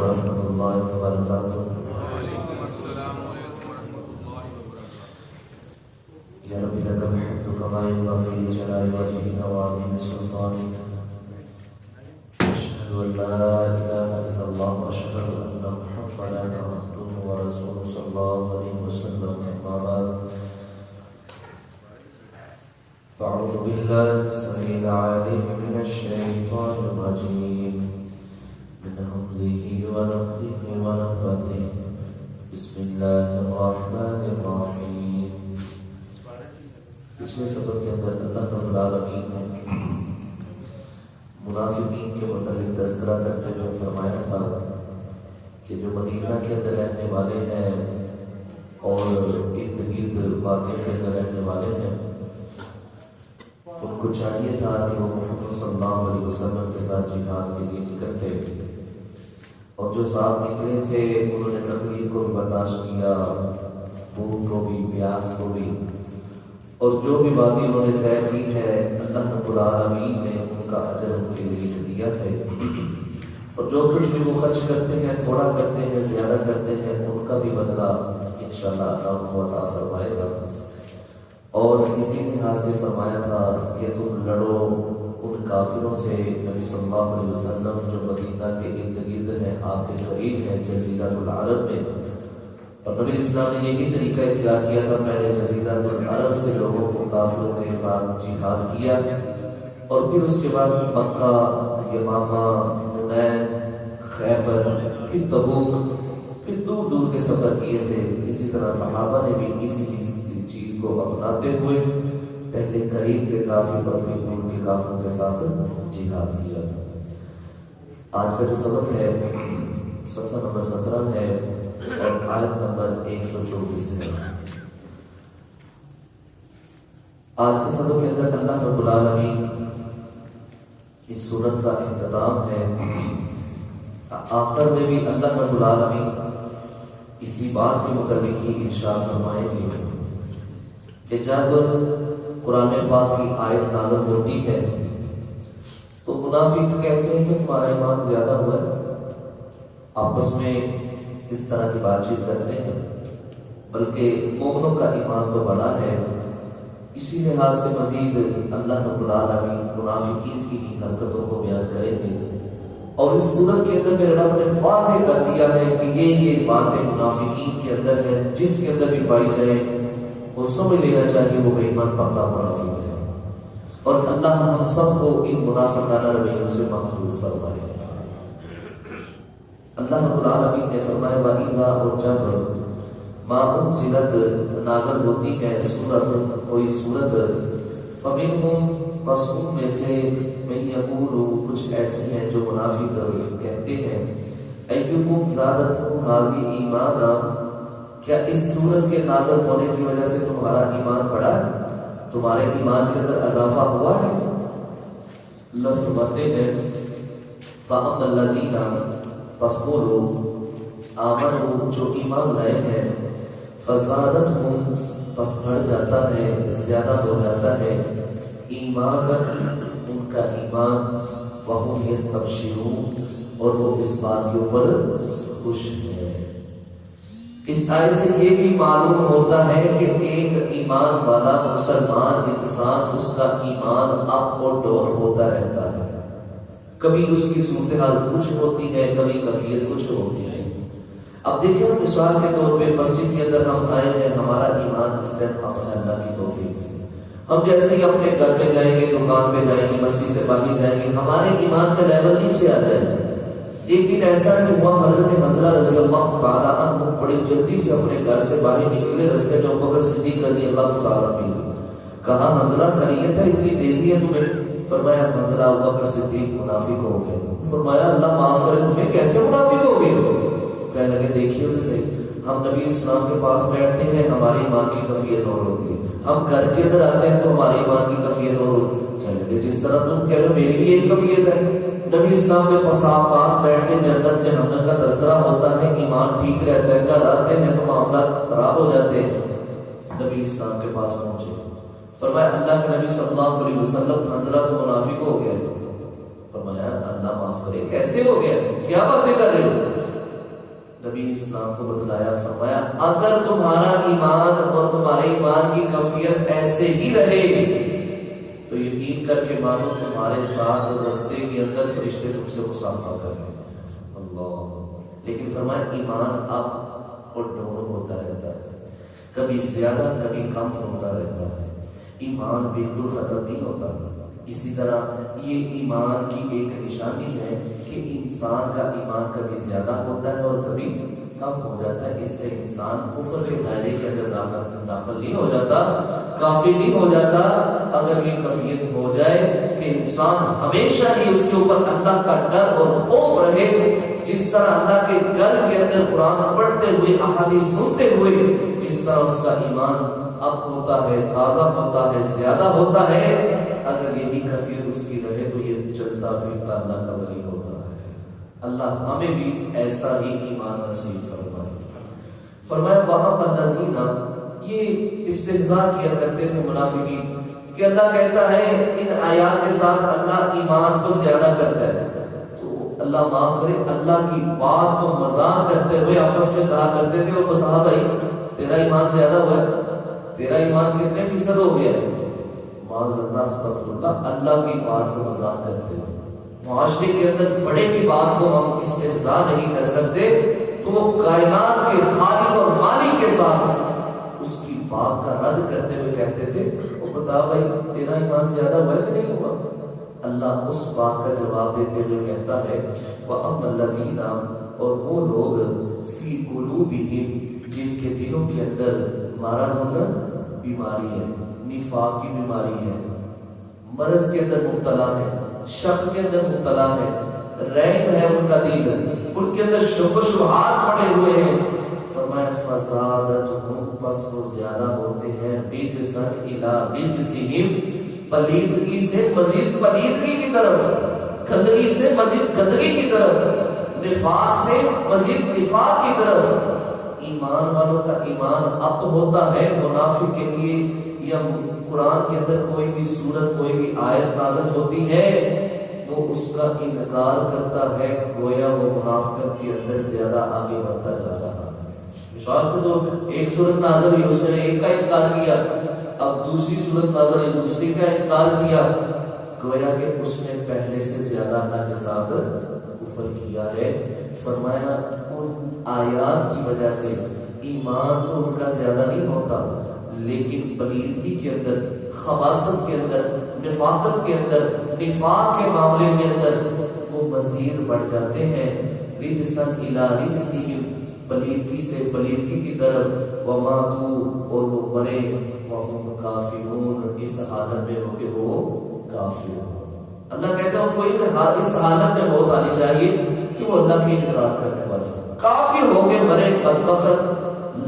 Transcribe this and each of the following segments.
ورحمۃ اللہ وبرکاتہ۔ وعلیکم السلام ورحمۃ اللہ وبرکاتہ۔ یا رب لک الحمد کما ينبغي لجلال وجهك وعظیم سلطانك، اشهد ان لا اله الا الله واشهد ان محمدا عبده ورسوله صلی اللہ علیہ وسلم۔ اما بعد، فاعوذ بالله السميع العليم من الشيطان الرجيم من همزه ونفخه ونفثه، بسم الله الرحمن الرحيم۔ پچھلے سبق کے اندر اللہ رب العالمین نے منافقین کے متعلق تذکرہ کرتے ہوئے فرمایا تھا کہ جو مدینہ کے اندر رہنے والے ہیں اور ارد گرد واقع کے اندر رہنے والے ہیں، ان کو چاہیے تھا کہ وہ محمد صلی اللہ علیہ وسلم کے ساتھ جہاد کے لیے نکلتے، اور جو ساتھ نکلے تھے انہوں نے تکلیف کو بھی برداشت کیا، بھوک کو بھی، پیاس کو بھی، اور جو بھی باتیں انہوں نے طے کی ہے اللہ رب العالمین نے ان کا اجر ان کے لیے دیا ہے، اور جو کچھ بھی وہ خرچ کرتے ہیں، تھوڑا کرتے ہیں، زیادہ کرتے ہیں، ان کا بھی بدلہ انشاءاللہ اللہ عطا فرمائے گا۔ اور اسی لحاظ سے فرمایا تھا کہ تم لڑو ان کافروں سے نبی صلی اللہ علیہ وسلم جو مدینہ کے ارد گرد ہیں، آپ کے قریب ہیں جزیرۃ العرب میں، اور نبی اسلام نے یہی طریقہ اختیار کیا تھا، پہلے جزیرۃ العرب سے لوگوں کو کافروں کے ساتھ جہاد کیا، اور پھر اس کے بعد مکہ، یمامہ، حنین، خیبر، پھر تبوک، پھر دور دور کے سفر کیے تھے۔ اسی طرح صحابہ نے بھی اسی چیز کو اپناتے ہوئے پہلے قریب کے کافر اور پھر دور کے کافروں کے ساتھ جہاد کیا۔ آج کا جو سبق ہے صفحہ نمبر 17 ہے اور آیت نمبر 124 ہے۔ آج کے سبق کے اندر اللہ رب العالمین اس سورت کا اختتام ہے، آخر میں بھی اللہ رب العالمین اسی بات کے متعلق ہی ارشاد فرمائیں گے کہ جب قرآن پاک کی آیت نازل ہوتی ہے تو منافق کہتے ہیں کہ تمہارا ایمان زیادہ ہوا ہے، آپس میں اس طرح کی بات چیت کرتے ہیں، بلکہ مومنوں کا ایمان تو بڑا ہے۔ اسی لحاظ سے مزید اللہ رب العالمین منافقین کی ہی حرکتوں کو بیان کرے گے، اور اس صورت کے اندر میرے رب نے واضح کر دیا ہے کہ یہ باتیں منافقین کے اندر ہیں، جس کے اندر بھی پائی جائے وہ سمجھ لینا چاہیے وہ بے ایمان پکا منافق ہے، اور اللہ ہم سب کو ان منافقانہ رویوں سے محفوظ فرمائے۔ اللہ رب العالمین نے فرمایا وَإِذَا، اور جب ما انزلت نازل ہوتی ہے سورت، کوئی سورت، فَمِنْهُمْ، بس ان میں سے من یقول، کچھ ایسے ہیں جو منافق کہتے ہیں ایکم زادت هذه ایمانا، کیا اس سورت کے نازل ہونے کی وجہ سے تمہارا ایمان بڑھا ہے، تمہارے ایمان کے اندر اضافہ ہوا ہے؟ اللہ فرماتے ہیں فَأَمَّا الَّذِينَ، پس وہ لوگ آمنوا، جو ایمان لائے ہیں، فَزَادَتْهُمْ، پس بڑھ جاتا ہے، زیادہ ہو جاتا ہے، ایمان، ان کا ایمان، وَهُمْ يَسْتَبْشِرُونَ، اور وہ اس بات کے اوپر خوش ہیں۔ اس آیت سے یہ بھی معلوم ہوتا ہے کہ ایک ایمان والا مسلمان انسان، اس کا ایمان اپ اور ڈاؤن ہوتا رہتا ہے، کبھی اس کی صورتحال کچھ ہوتی ہے، کبھی کیفیت کچھ ہوتی ہے۔ اب دیکھیں مثال کے طور پہ مسجد کے اندر ہم آئے ہیں، ہمارا ایمان اس میں ہم اللہ کی توفیق سے، ہم جیسے ہی اپنے گھر میں جائیں گے، دکان پہ جائیں گے، مسجد سے باہر جائیں گے، ہمارے ایمان کا لیول نیچے آ جائے گا۔ ایک دن ایسا ہوا، حضرت حنظلہ رضی اللہ تعالیٰ عنہ بڑی جلدی سے اپنے گھر سے باہر نکلے، رستے میں ابوبکر صدیق رضی اللہ تعالیٰ عنہ ملے، کہا حنظلہ خیریت ہے، اتنی تیزی ہے تمہیں؟ فرمایا حنظلہ ابوبکر صدیق منافق ہو گئے۔ فرمایا اللہ معاف کرے تمہیں، کیسے منافق ہو گئے؟ کہنے لگے دیکھیے تو صحیح، ہم نبی اسلام کے پاس بیٹھتے ہیں، ہماری ایمان کی کیفیت اور ہوتی ہے، ہم گھر کے اندر آتے ہیں تو ہماری ایمان کی کیفیت اور ہوتی ہے۔ کہنے لگے جس طرح تم کہہ رہے ہو میری بھی یہی کیفیت ہے، نبی اسلام کے پاس بیٹھ کے جنت جہنم کا تذکرہ ہوتا ہے، ایمان ٹھیک رہتا ہے، گھر آتے ہیں تو معاملات خراب ہو جاتے ہیں۔ نبی اسلام کے پاس پہنچے، فرمایا اللہ کے نبی صلی اللہ علیہ وسلم حنظلہ تو منافق ہو گیا۔ فرمایا اللہ معاف کرے، کیسے ہو گیا، کیا باتیں کر رہے ہو؟ نبی اسلام کو بتلایا، فرمایا اگر تمہارا ایمان اور تمہارے ایمان کی کیفیت ایسے ہی رہے تو یقین کر کے مانو تمہارے ساتھ رستے کے اندر فرشتے تم سے مصافحہ کر رہے ہیں۔ اللہ، لیکن فرمایا ایمان اپ اور ڈاؤن ہوتا رہتا ہے، کبھی زیادہ کبھی کم ہوتا رہتا ہے، ایمان بالکل ختم نہیں ہوتا۔ اسی طرح یہ ایمان کی ایک نشانی ہے کہ انسان کا ایمان کبھی زیادہ ہوتا ہے اور کبھی کم ہو جاتا ہے، اس سے انسان کفر کے دائرے کے اندر داخل نہیں ہو جاتا، کافر نہیں ہو جاتا۔ اگر یہ کیفیت ہو جائے کہ انسان ہمیشہ ہی اس کے اوپر اللہ کا ڈر اور خوف رہے، جس طرح اللہ کے گھر کے اندر قرآن پڑھتے ہوئے احادیث سنتے ہوئے جس طرح اس کا ایمان اب ہوتا ہے، تازہ ہوتا ہے، زیادہ ہوتا ہے، اگر یہی کیفیت اس کی رہے تو یہ چلتا پھرتا اللہ کا ولی ہوتا ہے۔ اللہ ہمیں بھی ایسا ہی ایمان نصیب فرمائے۔ فرمایا وَأَمَّا الَّذِينَ، یہ استہزاء کیا کرتے تھے منافقین کہ اللہ کہتا ہے ان آیات کے ساتھ اللہ ایمان کو زیادہ کرتا ہے، تو اللہ معاف کرے، اللہ کی بات کو مذاق کرتے ہوئے آپس میں کہا کرتے تھے اور بتا بھائی تیرا ایمان زیادہ ہوا ہے، تیرا ایمان کتنے فیصد ہو گیا ہے؟ معاذ اللہ، استغفر اللہ، اللہ کی بات کو مذاق کرتے تھے۔ معاشرے کے اندر بڑے کی بات کو ہم استہزاء نہیں کر سکتے تو وہ کائنات کے خالق اور مالک کے ساتھ اس کی بات کا رد کرتے ہوئے کہتے تھے وہ بتا بھائی تیرا ایمان زیادہ ہوا ہے کہ نہیں ہوا؟ اللہ اس بات کا جواب دیتے ہوئے کہتا ہے وَأَمَّا الَّذِينَ، اور وہ لوگ فِي قُلُوبِهِمْ، جن کے دلوں کے اندر مرض، بیماری ہے، نفاق کی بیماری ہے، مرض کے اندر مبتلا ہے، شک کے اندر مبتلا ہے، ریب ہے ان کا دل، ان کے اندر شک و شبہات پڑے ہوئے ہیں، فرمایا فَزَادَتْهُمْ، پس وہ زیادہ ہوتے ہیں رِجْسًا إِلَىٰ رِجْسِهِمْ، پلیدگی سے مزید پلیدگی کی طرف، گندگی سے مزید گندگی کی طرف، نفاق سے مزید نفاق کی طرف۔ ایمان والوں کا ایمان اپ ہوتا ہے، منافق کے لیے یا قرآن کے اندر کوئی بھی سورت کوئی بھی آیت نازل ہوتی ہے وہ اس کا انکار کرتا ہے، گویا وہ منافقت کے اندر زیادہ آگے بڑھتا جا رہا ہے۔ مثال کے طور پہ ایک سورت نازل ہوئی، اس نے ایک کا انکار کیا، اب دوسری سورت نازل ہوئی، دوسری کا انکار کیا، گویا کہ اس نے پہلے سے زیادہ اللہ کے ساتھ کفر کیا ہے۔ فرمایا ان آیات کی وجہ سے ایمان تو ان کا زیادہ نہیں ہوتا، لیکن پلیدگی کے اندر، خباثت کے اندر، نفاقت کے اندر، نفاق کے معاملے کے اندر وہ مزید بڑھ جاتے ہیں، رجسن الی رجسہم، پلیدگی سے پلیدگی کی طرف، وماتوا، اور وہ مرے، وہم کافرون، اس حالت میں ہو کہ وہ کافر ہو۔ اللہ کہتا ہے کوئی اس حالت میں موت آنی چاہیے کہ وہ اللہ کی انکار کرنے والے کافر ہو کے مرے، بدبخت،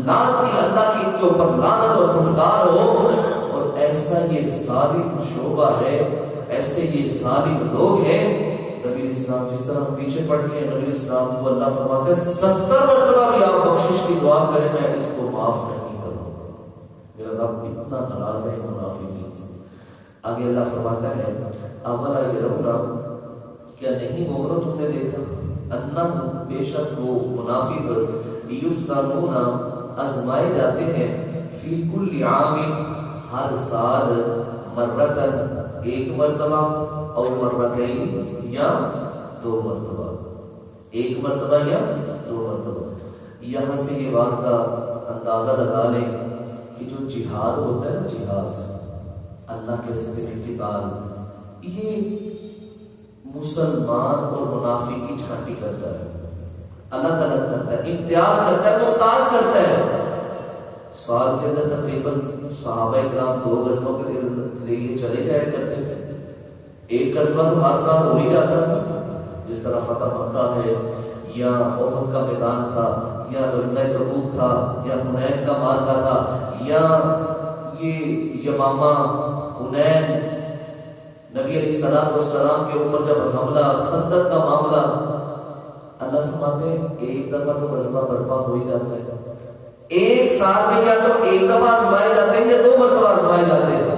لعنتی اللہ کی ان کے اوپر لعنت اور پھٹکار ہو۔ اور ایسا یہ ظالم شعبہ ہے، ایسے یہ ظالم لوگ ہیں۔ نبی اسلام جس طرح ہم پیچھے پڑھ کے نبی اسلام کو اللہ فرماتا ہے 70 مرتبہ بھی آپ بخشش کی دعا کریں میں اس کو معاف نہیں کروں گا، میرا رب اتنا ناراض ہے منافقین سے۔ آگے اللہ فرماتا ہے اولا یرون، کیا نہیں مومنو تم نے دیکھا، انہم، بے شک وہ منافق، یفتنون، آزمائے جاتے ہیں، فی کل عام، ہر سال، مرتن، ایک مرتبہ، اور مرتین، یا 2 مرتبہ، ایک مرتبہ یا 2 مرتبہ۔ یہاں سے یہ بات کا اندازہ لگا لیں کہ جو جہاد ہوتا ہے نا، جہاد اللہ کے راستے میں قتال، یہ مسلمان اور منافق کی چھانٹی کرتا ہے، الگ الگ کرتا ہے، امتیاز کرتا ہے، ممتاز کرتا ہے۔ سال کے اندر تقریباً صحابہ کرام 2 غزووں کے لیے چلے جایا کرتے تھے، ایک غزوہ تو ہر سال ہو ہی جاتا تھا، جس طرح فتح مکہ ہے، یا احد کا میدان تھا، یا غزوہ تبوک تھا، یا حنین کا معرکہ تھا، یا یہ یمامہ، حنین، نبی علیہ السلام کے اوپر جب حملہ، خندق کا معاملہ، اللہ فرماتے ہیں ایک دفعہ تو غزوہ برپا ہو ہی جاتا ہے، ایک سال میں یا تو ایک دفعہ آزمائے جاتے ہیں یا 2 مرتبہ آزمائے جاتے ہیں۔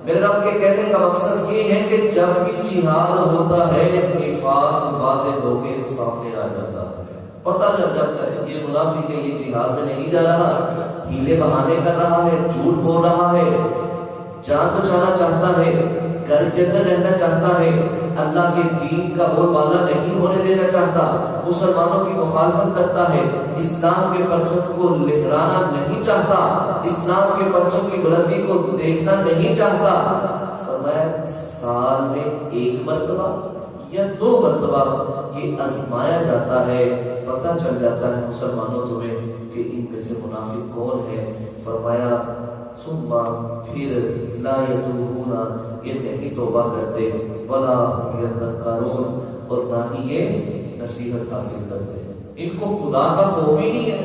میرے رب کے کہنے کا مقصد یہ ہے کہ جب بھی جہاد ہوتا ہے نفاق واضح ہو کے سامنے آ جاتا ہے، پتہ لگ جاتا ہے یہ منافق ہے، یہ جہاد میں نہیں جا رہا، ہیلے بہانے کر رہا ہے، جھوٹ بول رہا ہے، جان بچانا چاہتا ہے، گھر کے اندر رہنا چاہتا ہے، اللہ کے دین کا بول بالا نہیں ہونے دینا چاہتا، مسلمانوں کی مخالفت کرتا ہے، اسلام کے پرچم کو لہرانا نہیں چاہتا، اسلام کے پرچم کی بلندی کو دیکھنا نہیں چاہتا، فرمایا سال میں ایک مرتبہ یا 2 مرتبہ یہ آزمایا جاتا ہے، پتہ چل جاتا ہے مسلمانوں تمہیں کہ ان میں سے منافق کون ہے۔ فرمایا ثم پھر لا یتوبون، یہ نہیں توبہ کرتے، ولا هم یذکرون، اور نہ ہی یہ نصیحت حاصل کرتے، ان کو خدا کا خوف ہی نہیں ہے،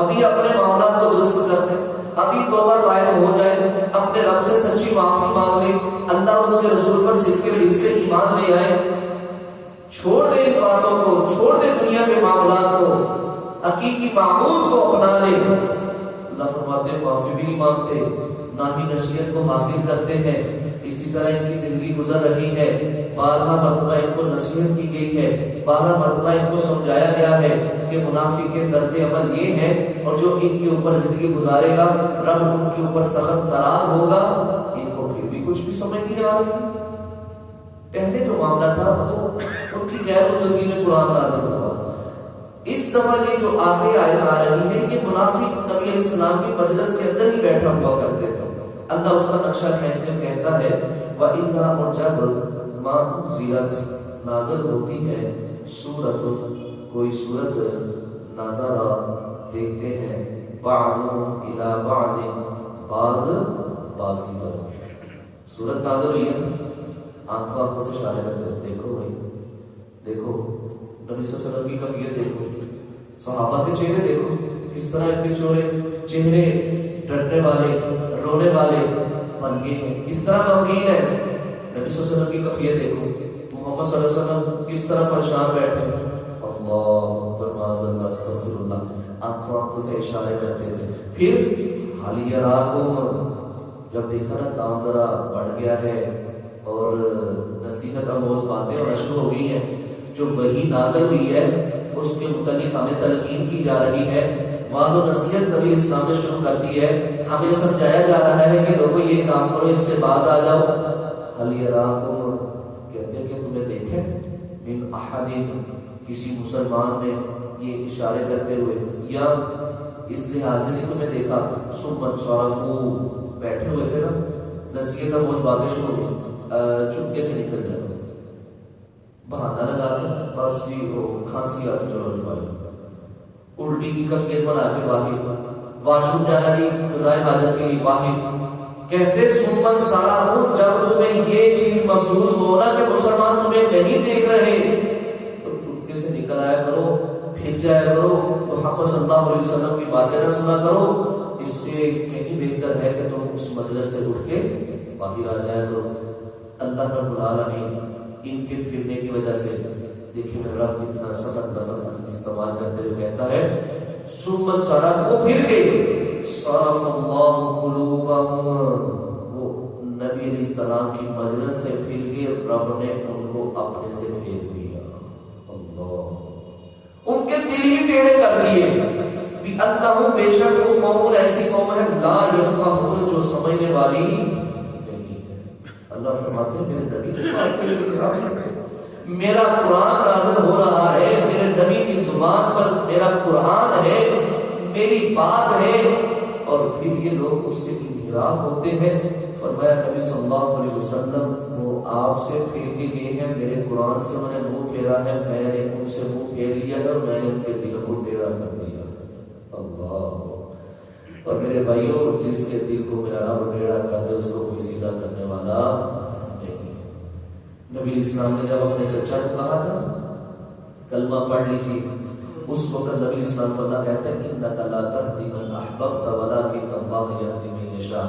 ابھی اپنے معاملات کو درست کرتے، ابھی توبہ قائم ہو جائے، اپنے رب سے سچی معافی مانگ لے، اللہ اور اس کے رسول پر صدق دل سے ایمان لے آئے، چھوڑ دے ان باتوں کو، چھوڑ دے دنیا کے معاملات کو، حقیقی معمول کو اپنا لے۔ اللہ فرماتے ہیں معافی بھی نہیں مانگتے، نہ ہی نصیحت کو حاصل کرتے ہیں، اسی طرح ان کی زندگی گزر رہی ہے، 12 مرتبہ ان کو نصیحت کی گئی ہے، 12 مرتبہ ان کو سمجھایا گیا ہے کہ منافق کے طرز عمل یہ ہے، اور جو ان کے اوپر زندگی گزارے گا رب ان کے اوپر سخت ناراض ہوگا۔ ان کو پھر بھی کچھ بھی سمجھ نہیں آ رہی۔ پہلے جو معاملہ تھا وہ ان کی غیر موجودگی میں قرآن نازل ہوا، اس دفعہ یہ جو آگے آیت آ رہی ہے یہ منافق نبی علیہ السلام کی مجلس کے اندر ہی بیٹھا ہوا کرتے تھے۔ اللہ اس کا نقشہ کھینچ کر کہتا ہے وَإِذَا، اور جب مَا أُنزِلَتْ نازل ہوتی ہے سورت، کوئی سورت، نظر دیکھتے ہیں بعضهم إِلَى بَعْضٍ، بعض کی طرف سورت نازل ہوئی ہے، آنکھوں سے اشارے کرتے ہیں، دیکھو بھائی دیکھو نبی صلی اللہ علیہ وسلم کی کیفیت دیکھو، صحابہ کے چہرے دیکھو کس طرح ان کے چہرے ڈرنے والے رونے والے بن گئے ہیں، کس طرح غمگین ہے۔ نبی صلی اللہ علیہ وسلم کی کیفیت دیکھو، محمد صلی اللہ علیہ وسلم کس طرح پریشان بیٹھے، اللہ اکبر معاذ اللہ استغفر اللہ، آنکھوں سے اشارے کرتے تھے۔ پھر حال یراکم، جب دیکھا نا کام ذرا بڑھ گیا ہے اور نصیحت آموز باتیں اور شروع ہو گئی ہیں، جو وحی نازل ہوئی ہے اس کے متعلق ہمیں تلقین کی جا رہی ہے، واضح و نصیحت نبی اسلام نے شروع کر دی ہے، ہمیں سمجھایا جا رہا ہے کہ لوگوں یہ کام کرو، اس سے باز آ جاؤ۔ حل یراکم، کہتے ہیں کہ تمہیں دیکھے من احد، کسی مسلمان نے یہ اشارے کرتے ہوئے، یا اس لحاظ سے نہیں تمہیں دیکھا، ثم انصرفوا، بیٹھے ہوئے تھے نا، نصیحت آموز باتیں شروع ہوئی، چپکے سے نکل جاتا، بہانہ لگا کے بس بھی وہ کھانسی آتی چلو نکال، الٹی کی کفیت بنا کے باہر، واش روم جانا نہیں قضائے حاجت کے لیے باہر، کہتے سنمن سارا، جب تمہیں یہ چیز محسوس ہونا کہ مسلمان تمہیں نہیں دیکھ رہے تو چپکے سے نکل آیا کرو، پھر جایا کرو، محمد صلی اللہ علیہ وسلم کی باتیں نہ سنا کرو، اس سے کہیں بہتر ہے کہ تم اس مجلس سے اٹھ کے باہر آ جایا کرو۔ اللہ رب العالمین ان کے پھرنے کی وجہ سے، دیکھیں میرا رب کتنا سخت لفظ استعمال کرتے ہوئے کہتا ہے سمن سارا، وہ پھر گئے، صرف اللہ قلوبہم، وہ نبی علیہ السلام کی مجلس سے پھر گئے، رب نے ان کو اپنے سے پھیر دیا، اللہ ان کے دل ہی ٹیڑھے کر دیے، بھی اللہ بے شک وہ قوم ایسی قوم ہے لا یفقہون، جو سمجھنے والی اللہ فرماتے ہیں میرے نبی میرا قرآن نازل ہو رہا ہے، میرے نبی کی زبان پر میرا قرآن ہے، میری بات ہے، اور پھر یہ لوگ اس سے انحراف ہوتے ہیں۔ فرمایا نبی صلی اللہ علیہ وسلم وہ آپ سے پھیر کے گئے ہیں، میرے قرآن سے میں نے منہ پھیرا ہے، میں نے ان سے منہ پھیر لیا ہے، اور میں نے ان کے دل کو ٹیڑھا کر دیا۔ اللہ، اور میرے بھائیوں جس کے دل کو میرا رب ٹیڑھا کر دے اس کو کوئی سیدھا کرنے والا نہیں۔ نبی اسلام نے جب اپنے چچا کو کہا تھا کلمہ پڑھ لیجیے، اس وقت نبی اسلام کو اللہ کہتا ہے انک لا تہدی من احببت ولکن اللہ یہدی من یشاء۔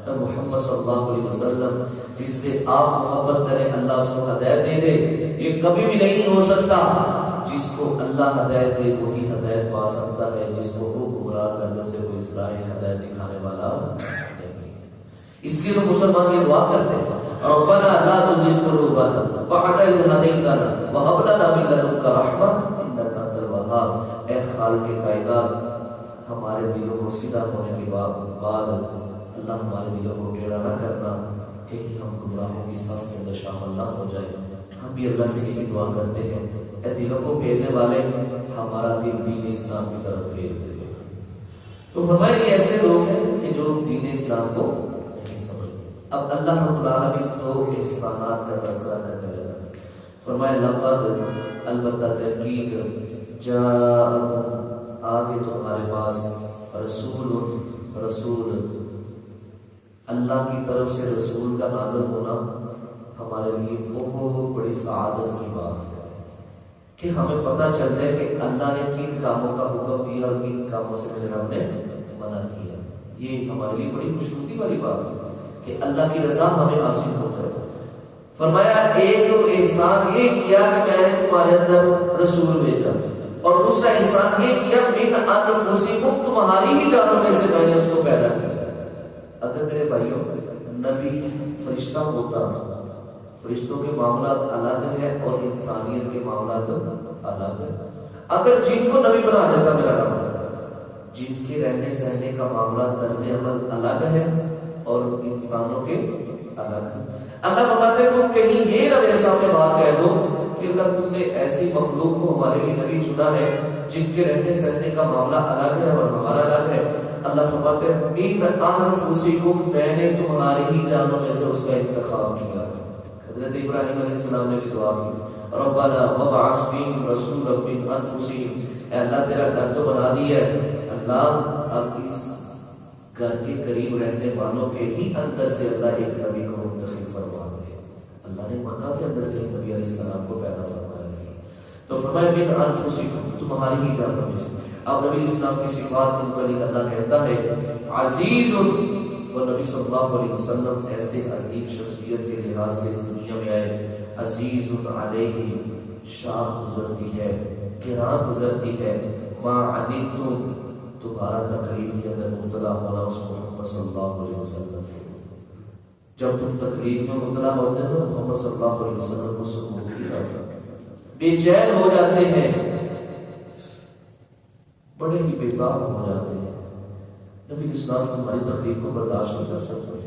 محمد صلی اللہ علیہ وسلم جس سے آپ محبت کریں اللہ اس کو ہدایت دے دے، یہ کبھی بھی نہیں ہو سکتا۔ جس کو اللہ ہدایت دے وہی ہدایت پا سکتا ہے، جس کو وہ گمراہ کرنے سے کوئی راہ ہدایت دکھانے والا نہیں۔ اس لیے تو مسلمان یہ دعا کرتے ہیں ربنا لا تزغ قلوبنا بعد إذ هديتنا وهب لنا من لدنك رحمة إنك أنت الوهاب۔ خالق کائنات ہمارے دلوں کو سیدھا ہونے کے بعد اللہ ہمارے دلوں کو ٹیڑھا نہ کرنا، کہیں ہم گمراہوں کی صف کے اندر شامل نہ ہو جائے۔ ہم بھی اللہ سے یہی دعا کرتے ہیں، اے دلوں کو پھیرنے والے ہمارا دل دین اسلام کی طرف پھیر دے۔ تو فرمایا یہ ایسے لوگ ہیں کہ جو دین اسلام کو نہیں سمجھتے۔ اب اللہ رب العالمین تو احسانات کا تذکرہ کرنے لگا۔ فرمایا لقد، البتہ تحقیق، جاءکم، آگے تمہارے پاس، رسول، اللہ کی طرف سے رسول کا نازل ہونا ہمارے لیے بہت بڑی سعادت کی بات ہے کہ ہمیں پتہ چل جائے کہ اللہ نے کن کاموں کا حکم دیا اور کن کاموں سے میرے رب نے منع کیا۔ یہ ہمارے لیے بڑی خوشنودی والی بات ہے کہ اللہ کی رضا ہمیں حاصل ہو جائے۔ فرمایا ایک تو احسان یہ کیا کہ میں نے تمہارے اندر رسول بھیجا، اور دوسرا احسان یہ کیا من انفسکم، تمہاری ہی جانوں میں سے میں نے اس کو پیدا کیا۔ اگر میرے بھائیوں نبی فرشتہ ہوتا، فرشتوں کے معاملات الگ ہے اور انسانیت کے معاملات الگ ہے۔ اگر جن کو نبی بنا دیتا میرا رب، جن کے رہنے سہنے کا معاملہ طرز عمل الگ ہے اور انسانوں کے الگ ہے۔ اللہ فرماتے ہیں تم کہیں یہ نہ میرے سامنے بات کہہ دو کہ اللہ تم نے ایسی مخلوق کو ہمارے لیے نبی چنا ہے جن کے رہنے سہنے کا معاملہ الگ ہے اور ہمارا الگ ہے۔ اللہ فرماتے ہیں من انفسکم، میں نے تمہاری ہی جانوں میں سے اس کا انتخاب کیا ہے۔ حضرت ابراہیم علیہ السلام نے بھی دعا کی، ربنا وابعث فیہم رسولا من انفسہم، اے اللہ تیرا گھر تو بنا دیا ہے، اللہ اب اس گھر کے قریب رہنے والوں کے ہی اندر سے اللہ ایک نبی کو منتخب فرما دے۔ اللہ نے مکہ کے اندر سے نبی علیہ السلام کو پیدا فرمایا ہے۔ تو فرمایا من انفسکم، تمہاری ہی جانوں میں سے۔ اب نبی اسلام کی صفات کے متعلق اللہ کہتا ہے عزیز، وہ نبی صلی اللہ علیہ وسلم ایسے عظیم شخصیت کے لحاظ سے اس دنیا میں آئے، عزیز علیہ، شاہ گزرتی ہے، گراں گزرتی ہے، ما عنتم، تمہارا تکلیف کے اندر مبتلا ہونا اس محمد صلی اللہ علیہ وسلم کے۔ جب تم تکلیف میں مبتلا ہوتے ہو محمد صلی اللہ علیہ وسلم کو سکون کی رہتا، بے چین ہو جاتے ہیں، بڑے ہی بےتاب ہو جاتے ہیں۔ نبی اسلام تمہاری تکلیف کو برداشت نہیں کر سکتے۔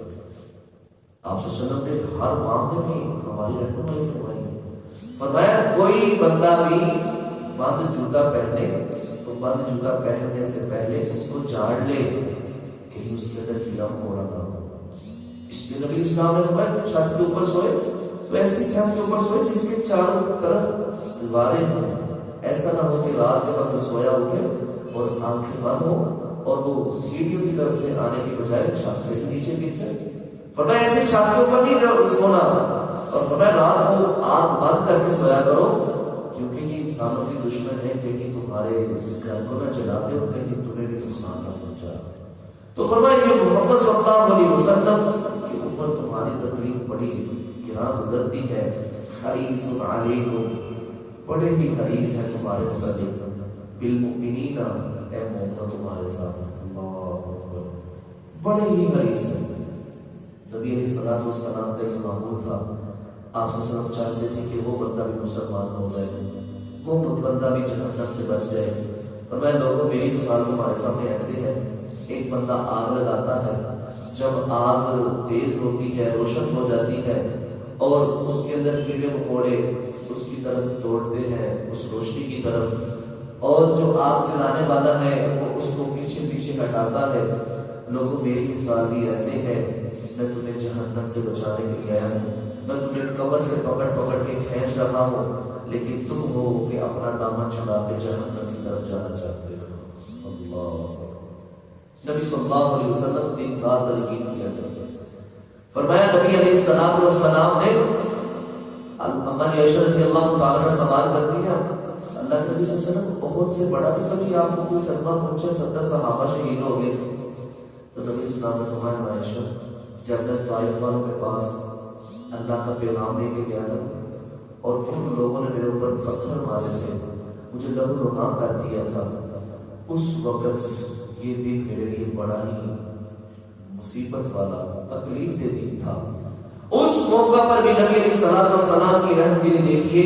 آپ صلی اللہ علیہ وسلم نے ہر معاملے میں ہماری رہنمائی فرمائی۔ فرمایا کوئی بندہ بھی بند جوتا پہنے تو بند جوتا پہننے سے پہلے اس کو جھاڑ لے، کہیں اس کے اندر کیڑا مکوڑا نہ ہو۔ اس لیے نبی اسلام نے فرمایا کہ چھت کے اوپر سوئے تو ایسی چھت کے اوپر سوئے جس کے چاروں طرف دیواریں ہوں، ایسا نہ ہو کہ رات کے وقت سویا اٹھے اور آنکھیں بند ہو اور وہ سیڑھیوں کی طرف سے آنے کی بجائے چھت سے نیچے گر جائے۔ فرمایا ایسے چھت کے اوپر نہیں سونا، اور فرمایا رات کو آنکھ بند کر کے سویا کرو، کیونکہ یہ انسانوں کی دشمن ہے، کہیں تمہارے گھر کو نہ جلا دے اور کہیں تمہیں بھی نقصان نہ پہنچا۔ تو فرمایا یہ محمد صلی اللہ علیہ وسلم کی امت تمہاری تکلیف بڑی گراں گزرتی ہے، حریص علیکم، بڑے ہی حریص ہے تمہارے متعلق، بالمؤمنین، اے مومنو تمہارے ساتھ، اللہ اکبر، بڑے ہی حریص ہے۔ نبی علیہ الصلوۃ والسلام کا یہ معمول تھا، آپ صلی اللہ علیہ وسلم چاہتے تھے کہ وہ بندہ بھی مسلمان ہو جائے، وہ بندہ بھی جہنم سے بچ جائے۔ فرمایا لوگوں میری مثال تمہارے سامنے ایسے ہے، ایک بندہ آگ لگاتا ہے، جب آگ تیز ہوتی ہے، روشن ہو جاتی ہے اور اس کے اندر کیڑے مکوڑے اس کی طرف دوڑتے ہیں، اس روشنی کی طرف، اور جو آگ جلانے والا ہے وہ اس کو پیچھے پیچھے ہٹاتا ہے۔ لوگوں میری مثال بھی ایسے ہے، میں تمہیں جہنم سے بچانے کے لیے آیا ہوں، میں تمہیں قبر سے پکڑ پکڑ کے کھینچ رہا ہوں، لیکن تم ہو کہ اپنا دامن چھڑا کے جہنم کی طرف جانا چاہتے ہو۔ اللہ، نبی صلی اللہ علیہ وسلم دن رات تلقین کیا کرتے۔ فرمایا نبی علیہ السلام والسلام نے اما عائشہ رضی اللہ تعالیٰ نے سوال کر دیا، اللہ کے نبی صلی اللہ علیہ وسلم بہت سے بڑا بھی کبھی آپ کو کوئی صدمہ پہنچا، 70 صحابہ شہید ہو گئے تھے، تو نبی اسلام نے فرمایا عائشہ جب میں طائف والوں کے پاس اللہ کا پیغام لے کے گیا تھا اور ان لوگوں نے میرے اوپر پتھر مارے تھے، مجھے لہو لہاں کر دیا تھا، اس وقت یہ دن میرے لیے بڑا ہی مصیبت والا تکلیف دہ دن تھا۔ اس موقع پر بھی نبی علیہ السلام کی رحم دلی دیکھیے،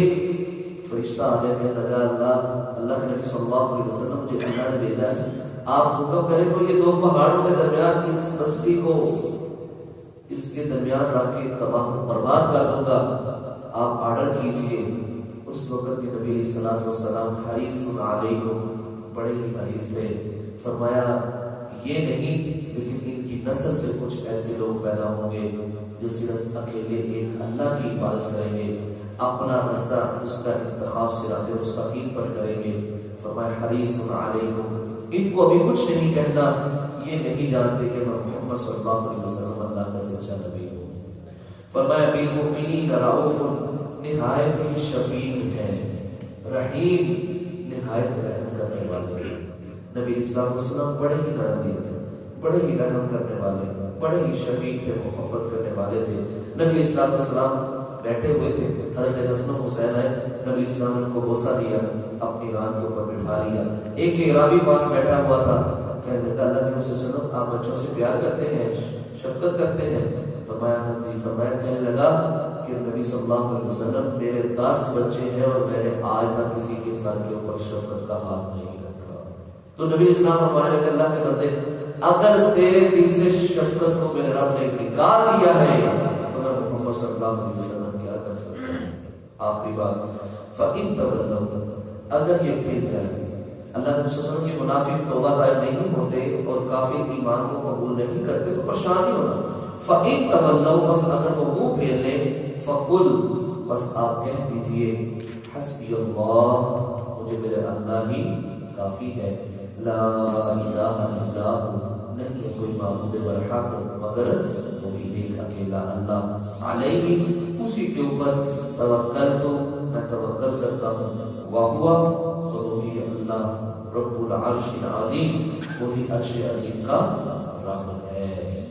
فرشتہ آگے کہنے لگا اللہ کے نبی صلی اللہ علیہ وسلم مجھے اللہ نے بھیجا ہے، آپ حکم کریں تو یہ دو پہاڑوں کے درمیان کی اس بستی کو اس کے درمیان رکھ کے تباہ برباد کر دوں گا، آپ آرڈر کیجئے۔ اس وقت کے نبی علیہ السلام حریص علیکم، بڑے ہی حریص تھے، فرمایا یہ نہیں لیکن ان کی نسل سے کچھ ایسے لوگ پیدا ہوں گے جو صرف اکیلے ایک اللہ کی عبادت کریں گے، اپنا رستہ اس کا انتخاب صراط مستقیم پر کریں گے۔ فرمایا حریص علیکم، ان کو ابھی کچھ نہیں کہنا، یہ نہیں جانتے کہ میں محمد صلی اللہ علیہ وسلم اللہ کا سچا نبی ہوں۔ فرمایا بالمؤمنین رؤوف، نہایت ہی شفیق ہے، رحیم، نہایت رحم کرنے والے۔ نبی اسلام وسلم بڑے ہی نرم دل تھے، بڑے ہی رحم کرنے والے، بڑے ہی شفیق تھے، محبت کرنے والے تھے۔ نبی اسلام وسلم بیٹھے ہوئے تھے، حضرت حسن و حسین آئے، نبی اسلام نے ان کو بوسہ دیا، اپنی ران کے اوپر بٹھا لیا۔ ایک اعرابی پاس بیٹھا ہوا تھا، کہنے لگا اللہ کے وسلم آپ بچوں سے پیار کرتے ہیں، شفقت کرتے ہیں؟ فرمایا ہاں جی۔ فرمایا کہنے لگا کہ نبی صلی اللہ علیہ وسلم میرے 10 بچے ہیں اور میں نے آج تک کسی کے سر کے اوپر شفقت کا ہاتھ نہیں رکھا۔ تو نبی اسلام ہمارے لئے اللہ کے بندے، اگر تیرے دل سے شفقت کو میرے رب نے نکال دیا ہے تو میں محمد صلی اللہ علیہ وسلم کیا کر سکتا ہوں؟ آخری بات، فَإِن تَوَلَّوْا، اگر یہ پھر جائے، اللہ کے وسلم کے منافق توبہ طائب نہیں ہوتے اور کافر ایمان کو قبول نہیں کرتے تو پریشان نہیں ہونا۔ فَإِن تَوَلَّوْا، بس اگر وہ منہ پھیر لیں، فَقُلْ، بس آپ کہہ دیجئے، حسبی اللہ، مجھے میرے اللہ ہی کافی ہے، لا الہ الا ہو، نہیں ہے کوئی معبود برحق مگر وہی ایک اکیلا اللہ، علیہ، اسی کے اوپر توکل تو میں توکل کرتا ہوں، وہوا، اور وہی اللہ، رب العرش العظیم، وہی عرش عظیم کا رب ہے۔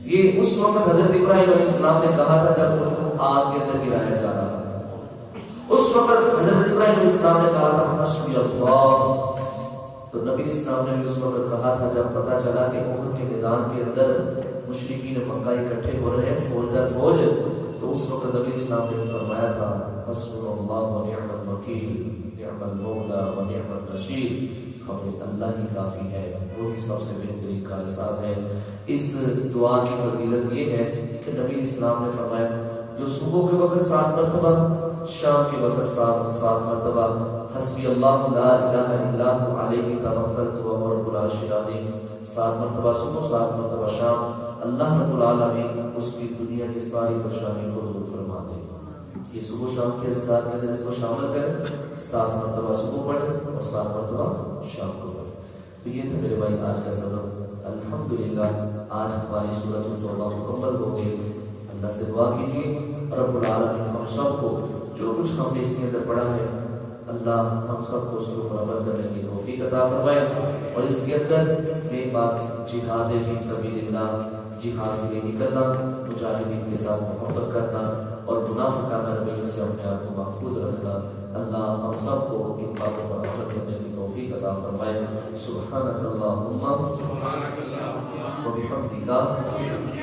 یہ اس وقت حضرت ابراہیم علیہ السلام نے کہا تھا جب ان کو آگ کے اندر گرایا جا رہا تھا، اس وقت حضرت ابراہیم علیہ السلام نے کہا تھا حسبی اللہ۔ تو نبی اسلام نے بھی اس وقت کہا تھا جب پتا چلا کہ احد کے میدان کے اندر مشرکین مکہ اکٹھے ہو رہے ہیں فوج در فوج، تو اس وقت نبی اسلام نے فرمایا تھا حسبنا اللہ و نعم الوکیل، نعم المولا و نعم النصیر، ہمیں اللہ ہی کافی ہے، وہی سب سے بہترین کارساز ہے۔ اس دعا کی فضیلت یہ ہے کہ نبی اسلام نے فرمایا جو صبح کے وقت 7 مرتبہ، شام کے وقت 7 مرتبہ حسبی اللہ لا الہ الا ہو علیہ توکلت وہو رب العرش العظیم، 7 مرتبہ صبح 7 مرتبہ شام، اللہ رب العالمین اس کی دنیا کی ساری پریشانی کو دور فرما دے گا۔ یہ صبح شام کے اذکار کے اندر اس کو شامل کریں، 7 مرتبہ صبح پڑھیں اور 7 مرتبہ شام کو پڑھیں۔ تو یہ تھا میرے بھائی آج کا سبق۔ الحمدللہ آج ہماری سورۃ التوبہ مکمل ہو گئی۔ اللہ سے دعا کیجیے رب العالمین ہم سب کو جو کچھ ہم نے اس کے اندر پڑھا ہے، اللہ ہم سب کو اس کو عمل کرنے کی توفیق عطا فرمائے، اور اس کے اندر ایک بات جہاد فی سبیل اللہ، جہاد کے لیے نکلنا، مجاہدین کے ساتھ محبت کرنا اور منافقانہ رویوں سے اپنے آپ کو محفوظ رکھنا، اللہ ہم سب کو ان باتوں پر عمل کرنے کی توفیق عطا فرمائے۔ سبحانک اللہم و بحمدک